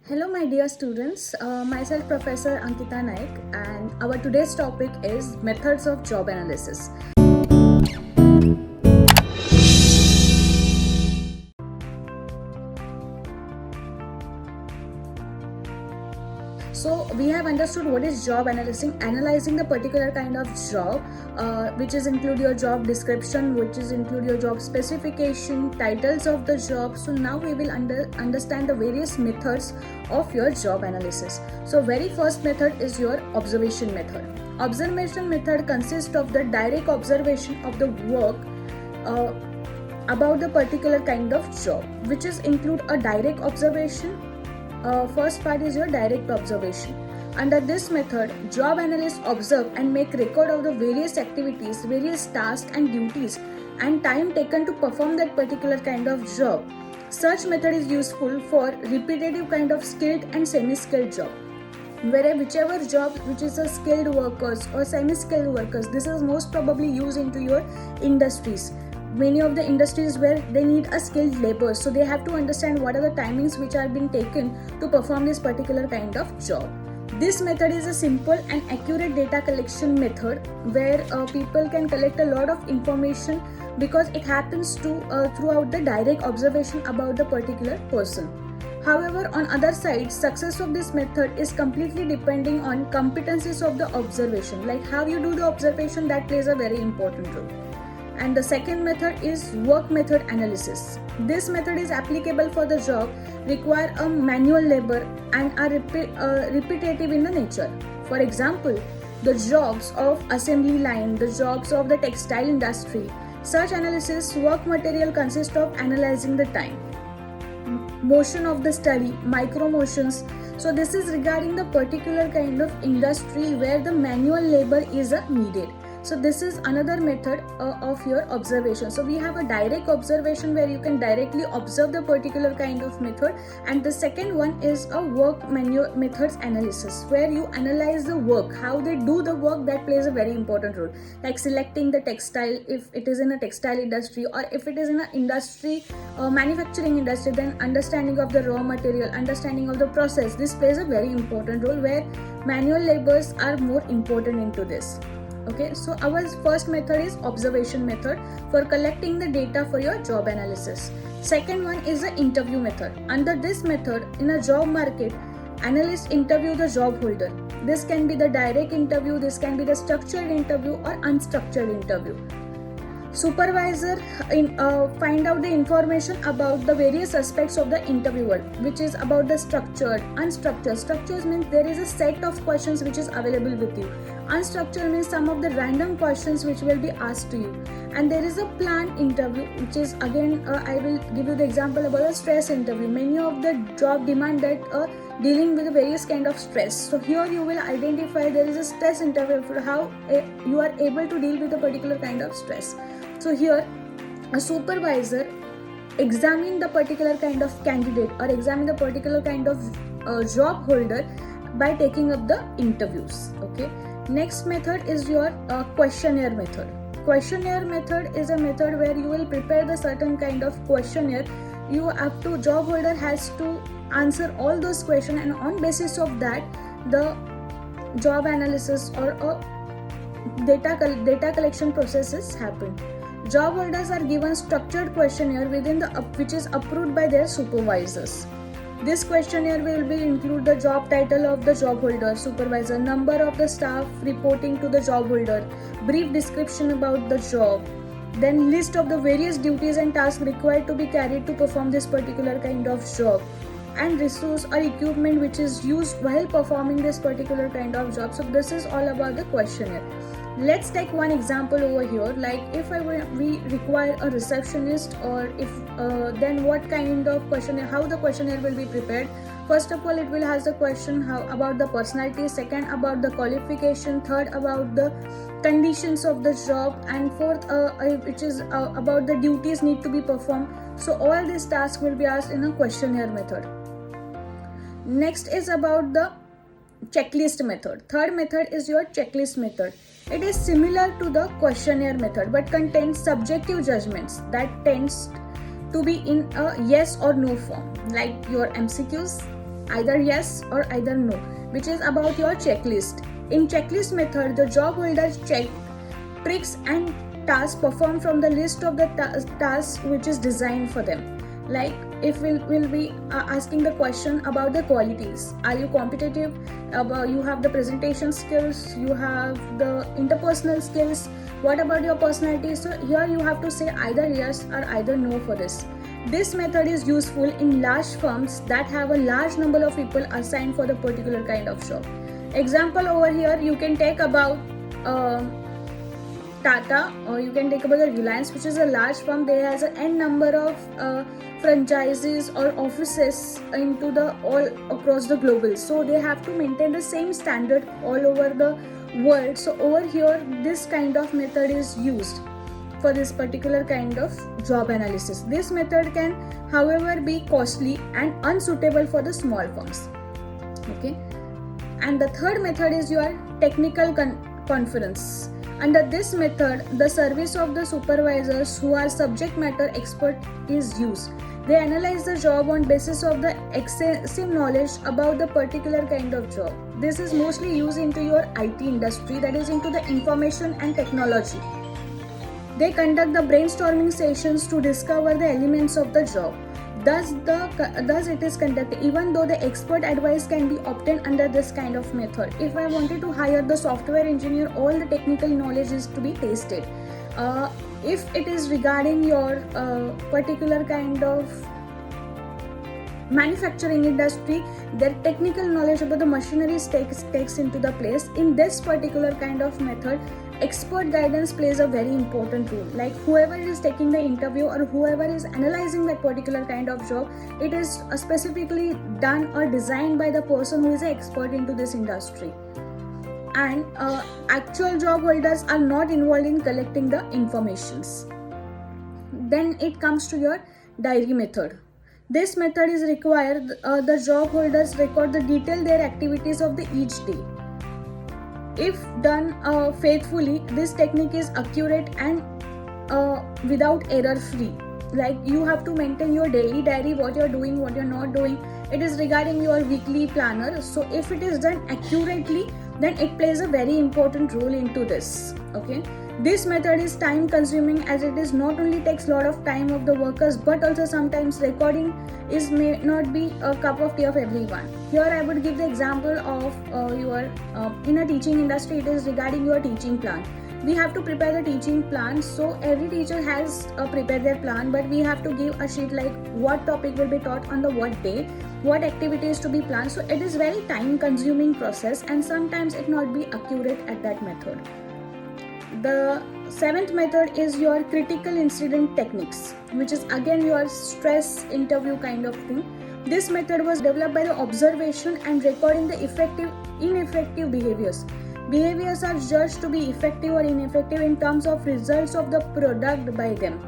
Hello, my dear students. Myself, Professor Ankita Naik, and our today's topic is methods of job analysis. So we have understood what is job analyzing the particular kind of job, which is include your job description, which is include your job specification, titles of the job. So now we will understand the various methods of your job analysis. So very first method is your observation method. Observation method consists of the direct observation of the work about the particular kind of job, which is include a direct observation. First part is your direct observation. Under this method, job analysts observe and make record of the various activities, various tasks and duties and time taken to perform that particular kind of job. Such method is useful for repetitive kind of skilled and semi-skilled job. Whichever job which is a skilled workers or semi-skilled workers, this is most probably used into your industries. Many of the industries where they need a skilled labor, so they have to understand what are the timings which are being taken to perform this particular kind of job. This method is a simple and accurate data collection method where people can collect a lot of information because it happens to throughout the direct observation about the particular person. However, on other side, success of this method is completely depending on competencies of the observation, like how you do the observation, that plays a very important role. And the second method is work method analysis. This method is applicable for the job require a manual labor and are repetitive in the nature. For example, the jobs of assembly line, the jobs of the textile industry. Such analysis work material consists of analyzing the time, motion of the study, micro motions. So this is regarding the particular kind of industry where the manual labor is needed. So this is another method of your observation. So we have a direct observation where you can directly observe the particular kind of method, and the second one is a work methods analysis where you analyze the work, how they do the work. That plays a very important role, like selecting the textile if it is in a textile industry, or if it is in an industry, manufacturing industry, then understanding of the raw material, understanding of the process. This plays a very important role where manual labors are more important into this. Okay, so our first method is observation method for collecting the data for your job analysis. Second one is the interview method. Under this method, in a job market, analysts interview the job holder. This can be the direct interview, this can be the structured interview or unstructured interview. Supervisor find out the information about the various aspects of the interviewer, which is about the structured, unstructured. Structures means there is a set of questions which is available with you. Unstructured means some of the random questions which will be asked to you. And there is a planned interview, which is again I will give you the example about a stress interview. Many of the job demand that dealing with various kind of stress. So here you will identify there is a stress interview for how you are able to deal with a particular kind of stress. So here a supervisor examine the particular kind of candidate or examine the particular kind of job holder by taking up the interviews. Okay. Next method is your questionnaire method. Questionnaire method is a method where you will prepare the certain kind of questionnaire. You have to, job holder has to answer all those questions, and on basis of that the job analysis or data collection processes happen. Job holders are given structured questionnaire within the which is approved by their supervisors. This questionnaire will be include the job title of the job holder, supervisor, number of the staff reporting to the job holder, brief description about the job, then list of the various duties and tasks required to be carried to perform this particular kind of job, and resource or equipment which is used while performing this particular kind of job. So this is all about the questionnaire. Let's take one example over here, like if we require a receptionist, or if then what kind of questionnaire, how the questionnaire will be prepared. First of all, it will has the question how about the personality, second about the qualification, third about the conditions of the job, and fourth which is about the duties need to be performed. So all these tasks will be asked in a questionnaire method. Next is about the checklist method. Third method is your checklist method. It is similar to the questionnaire method but contains subjective judgments that tends to be in a yes or no form, like your MCQs, either yes or either no, which is about your checklist. In checklist method, the job holders check tricks and tasks performed from the list of the tasks which is designed for them. Like if we'll be asking the question about the qualities. Are you competitive? You have the presentation skills, you have the interpersonal skills. What about your personality? So here you have to say either yes or either no for this. This method is useful in large firms that have a large number of people assigned for the particular kind of job. Example over here, you can take about Tata, or you can take about the Reliance, which is a large firm. They has an n number of franchises or offices into the all across the global. So they have to maintain the same standard all over the world. So over here, this kind of method is used for this particular kind of job analysis. This method can, however, be costly and unsuitable for the small firms. Okay. And the third method is your technical conference. Under this method, the service of the supervisors who are subject matter expert is used. They analyze the job on basis of the extensive knowledge about the particular kind of job. This is mostly used into your IT industry, that is into the information and technology. They conduct the brainstorming sessions to discover the elements of the job. Thus it is conducted, even though the expert advice can be obtained under this kind of method. If I wanted to hire the software engineer, all the technical knowledge is to be tested. If it is regarding your particular kind of manufacturing industry, their technical knowledge about the machinery takes into the place. In this particular kind of method, expert guidance plays a very important role. Like whoever is taking the interview or whoever is analyzing that particular kind of job, it is specifically done or designed by the person who is an expert into this industry. And actual job holders are not involved in collecting the informations. Then it comes to your diary method. This method is required. The job holders record the detail their activities of the each day. If done faithfully, this technique is accurate and without error free. Like you have to maintain your daily diary, what you're doing, what you're not doing. It is regarding your weekly planner. So if it is done accurately, then it plays a very important role into this. Okay. This method is time consuming, as it is not only takes a lot of time of the workers, but also sometimes recording may not be a cup of tea of everyone. Here I would give the example of your in a teaching industry, it is regarding your teaching plan. We have to prepare the teaching plan. So every teacher has prepared their plan, but we have to give a sheet like what topic will be taught on the what day, what activities to be planned. So it is very time consuming process, and sometimes it not be accurate at that method. The seventh method is your critical incident techniques, which is again your stress interview kind of thing. This method was developed by the observation and recording the ineffective behaviors. Behaviors are judged to be effective or ineffective in terms of results of the product by them.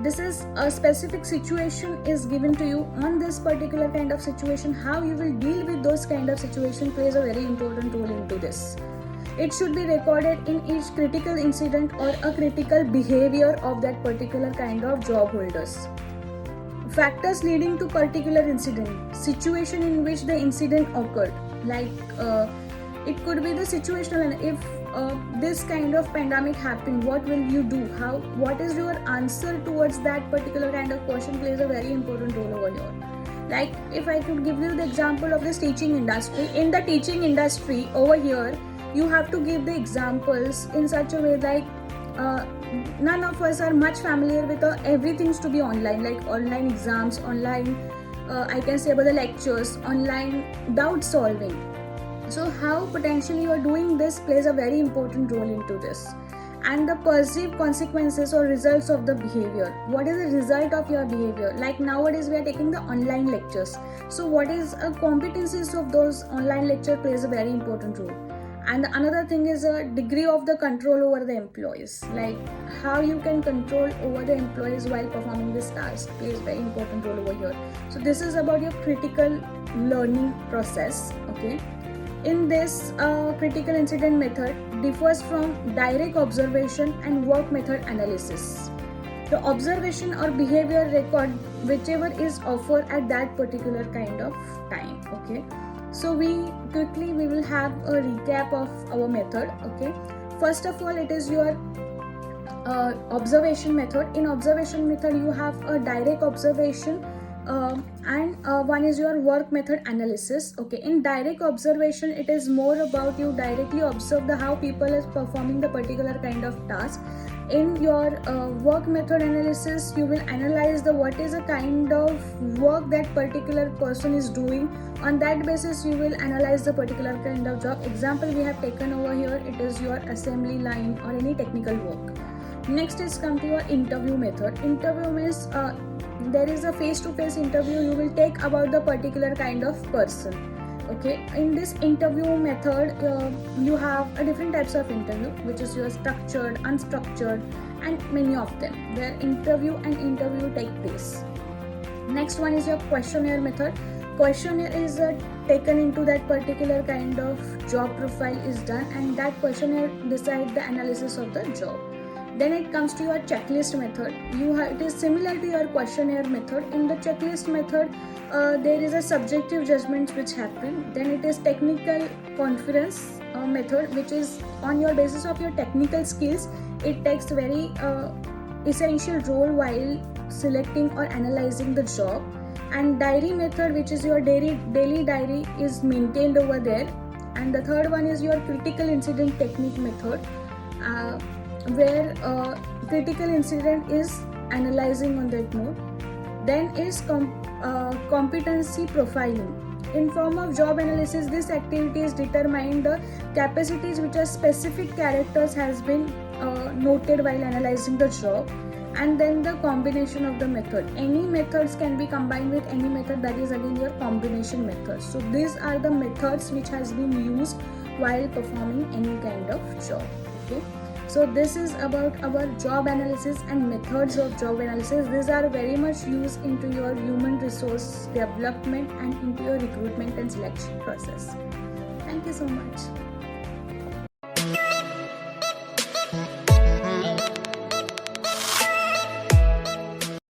This is a specific situation is given to you. On this particular kind of situation, how you will deal with those kind of situation plays a very important role into this. It should be recorded in each critical incident or a critical behavior of that particular kind of job holders. Factors leading to particular incident, situation in which the incident occurred. Like it could be the situational, and if this kind of pandemic happened, what will you do? What is your answer towards that particular kind of question plays a very important role over here. Like if I could give you the example of this teaching industry. In the teaching industry over here, you have to give the examples in such a way like none of us are much familiar with everything's to be online, like online exams, online I can say about the lectures, online doubt solving. So how potentially you are doing this plays a very important role into this. And the perceived consequences or results of the behavior. What is the result of your behavior? Like nowadays we are taking the online lectures. So what is competencies of those online lecture plays a very important role. And another thing is a degree of the control over the employees. Like how you can control over the employees while performing this task plays very important role over here. So this is about your critical learning process. Okay. In this critical incident method differs from direct observation and work method analysis. The observation or behavior whichever is offered at that particular kind of time. Okay, so we will have a recap of our method. Okay, first of all, it is your observation method. In observation method, you have a direct observation, and one is your work method analysis. Okay, in direct observation, it is more about you directly observe the how people is performing the particular kind of task. In your work method analysis, you will analyze the what is the kind of work that particular person is doing. On that basis, you will analyze the particular kind of job. Example we have taken over here, it is your assembly line or any technical work. Next is come to your interview method. Interview means there is a face-to-face interview you will take about the particular kind of person. Okay, in this interview method, you have a different types of interview, which is your structured, unstructured, and many of them where interview take place. Next one is your questionnaire method. Questionnaire is taken into that particular kind of job profile is done, and that questionnaire decide the analysis of the job. Then it comes to your checklist method. It is similar to your questionnaire method. In the checklist method, there is a subjective judgment which happen. Then it is technical conference method, which is on your basis of your technical skills. It takes very essential role while selecting or analyzing the job. And diary method, which is your daily diary is maintained over there. And the third one is your critical incident technique method, where critical incident is analyzing on that mode. Then is competency profiling. In form of job analysis, this activity is determine the capacities which are specific characters has been noted while analyzing the job. And then the combination of the method. Any methods can be combined with any method, that is again your combination method. So these are the methods which has been used while performing any kind of job. Okay, so this is about our job analysis and methods of job analysis. These are very much used into your human resource development and into your recruitment and selection process. Thank you so much.